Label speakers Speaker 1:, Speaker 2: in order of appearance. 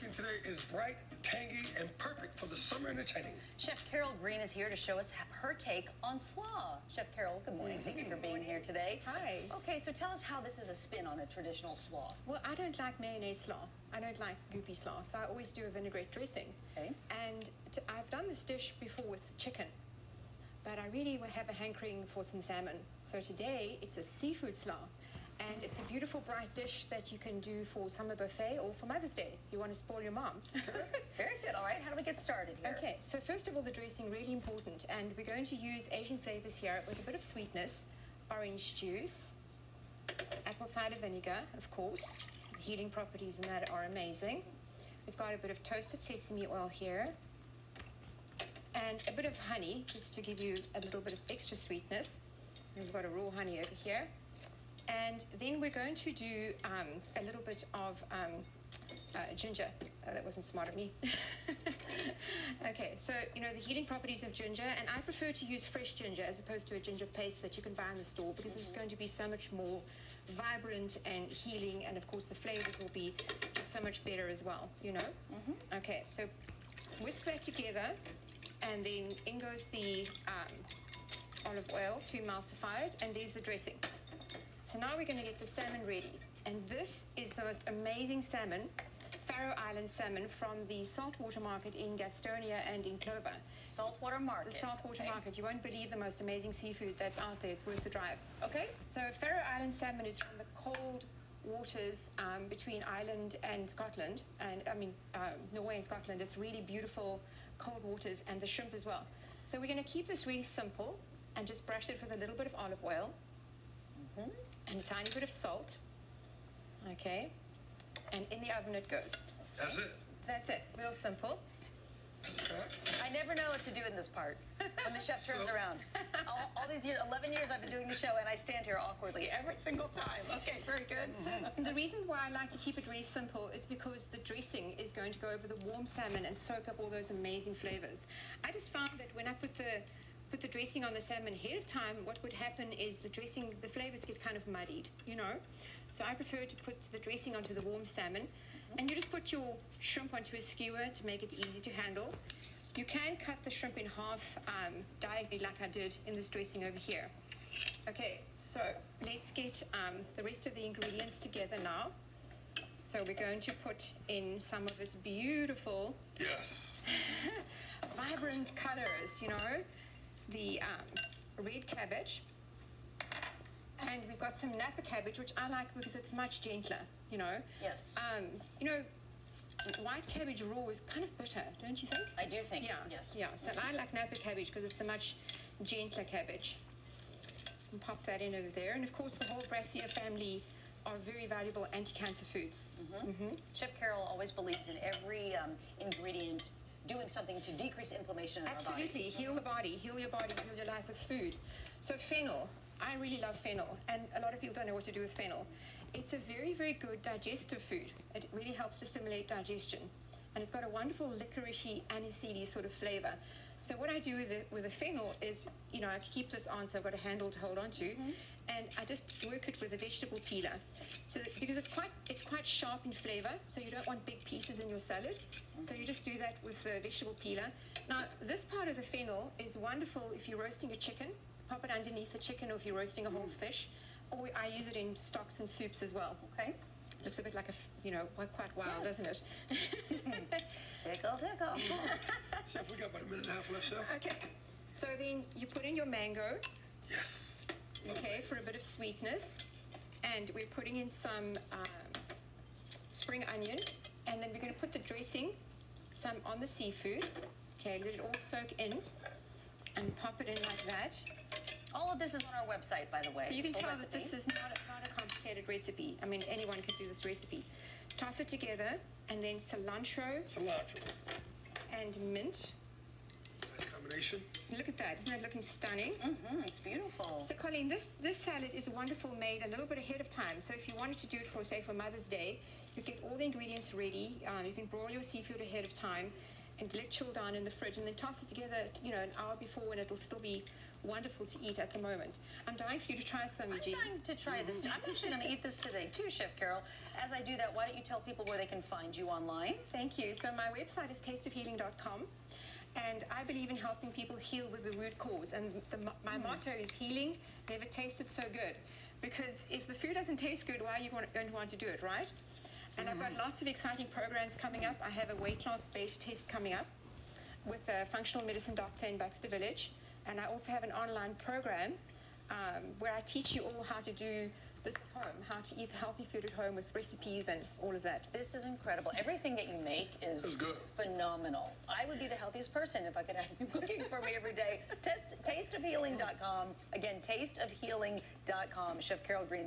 Speaker 1: cooking today is bright, tangy, and perfect for the summer entertaining.
Speaker 2: Chef Carol Green is here to show us her take on slaw. Chef Carol, good morning. Thank you for being here today.
Speaker 3: Hi.
Speaker 2: Okay, so tell us how this is a spin on a traditional slaw.
Speaker 3: Well, I don't like mayonnaise slaw. I don't like goopy slaw, so I always do a vinaigrette dressing.
Speaker 2: Okay.
Speaker 3: And I've done this dish before with chicken, but I really have a hankering for some salmon. So today it's a seafood slaw. And it's a beautiful, bright dish that you can do for summer buffet or for Mother's Day. You want to spoil your mom.
Speaker 2: Very good. All right, how do we get started here?
Speaker 3: Okay, so first of all, the dressing, really important. And we're going to use Asian flavors here with a bit of sweetness, orange juice, apple cider vinegar, of course. The healing properties in that are amazing. We've got a bit of toasted sesame oil here. And a bit of honey, just to give you a little bit of extra sweetness. And we've got a raw honey over here. And then we're going to do a little bit of ginger. That wasn't smart of me. Okay, so you know the healing properties of ginger, and I prefer to use fresh ginger as opposed to a ginger paste that you can buy in the store, because it's going to be so much more vibrant and healing, and of course the flavors will be just so much better as well, you know? Okay, so whisk that together, and then in goes the olive oil to emulsify it, and there's the dressing. So now we're going to get the salmon ready. And this is the most amazing salmon, Faroe Island salmon, from the saltwater market in Gastonia and in Clover.
Speaker 2: Saltwater market.
Speaker 3: The saltwater market. You won't believe the most amazing seafood that's out there. It's worth the drive. Okay? So Faroe Island salmon is from the cold waters between Ireland and Scotland. And I mean, Norway and Scotland. It's really beautiful cold waters, and the shrimp as well. So we're going to keep this really simple and just brush it with a little bit of olive oil. And a tiny bit of salt. Okay. And in the oven it goes.
Speaker 1: That's it?
Speaker 3: That's it. Real simple.
Speaker 1: Okay.
Speaker 2: I never know what to do in this part when the chef turns around. All these years, 11 years I've been doing the show, and I stand here awkwardly every single time. Okay, very good.
Speaker 3: So the reason why I like to keep it really simple is because the dressing is going to go over the warm salmon and soak up all those amazing flavors. I just found that when I put the dressing on the salmon ahead of time, what would happen is the flavors get kind of muddied, you know? So I prefer to put the dressing onto the warm salmon, and you just put your shrimp onto a skewer to make it easy to handle. You can cut the shrimp in half diagonally like I did in this dressing over here. Okay, so let's get the rest of the ingredients together now. So we're going to put in some of this beautiful, vibrant colors, you know? The red cabbage, and we've got some Napa cabbage, which I like because it's much gentler, you know.
Speaker 2: Yes.
Speaker 3: You know, white cabbage raw is kind of bitter, don't you think?
Speaker 2: I do think.
Speaker 3: Yeah.
Speaker 2: Yes.
Speaker 3: Yeah. So I like Napa cabbage because it's a much gentler cabbage. And pop that in over there, and of course the whole Brassica family are very valuable anti-cancer foods.
Speaker 2: Chef Carol always believes in every ingredient doing something to decrease inflammation in our bodies.
Speaker 3: Absolutely. Heal the body, heal your body, heal your life with food. So fennel, I really love fennel, and a lot of people don't know what to do with fennel. It's a very, very good digestive food. It really helps to stimulate digestion, and it's got a wonderful licoricey, aniseedy sort of flavor. So what I do with the fennel is, you know, I keep this on, so I've got a handle to hold on to, and I just work it with a vegetable peeler. So because it's quite sharp in flavor, so you don't want big pieces in your salad. So you just do that with the vegetable peeler. Now, this part of the fennel is wonderful if you're roasting a chicken. Pop it underneath the chicken, or if you're roasting a whole fish. Or I use it in stocks and soups as well.
Speaker 2: Okay.
Speaker 3: Looks a bit like quite wild, doesn't it?
Speaker 2: Tickle, tickle.
Speaker 1: Chef, we got about a minute and a half left, Chef.
Speaker 3: Okay. So then you put in your mango.
Speaker 1: Yes.
Speaker 3: Okay, for a bit of sweetness. And we're putting in some spring onion. And then we're going to put the dressing, some on the seafood. Okay, let it all soak in. And pop it in like that.
Speaker 2: All of this is on our website, by the way.
Speaker 3: So you can tell that this is not a complicated recipe. I mean, anyone can do this recipe. Toss it together, and then cilantro. And mint.
Speaker 1: Nice combination.
Speaker 3: Look at that. Isn't that looking stunning?
Speaker 2: It's beautiful.
Speaker 3: So, Colleen, this salad is wonderful, made a little bit ahead of time. So if you wanted to do it for, say, for Mother's Day, you get all the ingredients ready. You can broil your seafood ahead of time and let it chill down in the fridge, and then toss it together, you know, an hour before, when it'll still be wonderful to eat at the moment. I'm dying for you to try some, Eugene.
Speaker 2: I'm dying to try this. I'm actually going to eat this today too, Chef Carol. As I do that, why don't you tell people where they can find you online?
Speaker 3: Thank you. So my website is tasteofhealing.com, and I believe in helping people heal with the root cause. And my motto is healing never tasted so good. Because if the food doesn't taste good, why are you going to want to do it, right? And I've got lots of exciting programs coming up. I have a weight loss beta test coming up with a functional medicine doctor in Baxter Village. And I also have an online program where I teach you all how to do this at home, how to eat healthy food at home with recipes and all of that.
Speaker 2: This is incredible. Everything that you make is phenomenal. I would be the healthiest person if I could have you cooking for me every day. Tasteofhealing.com. Again, tasteofhealing.com. Chef Carol Green.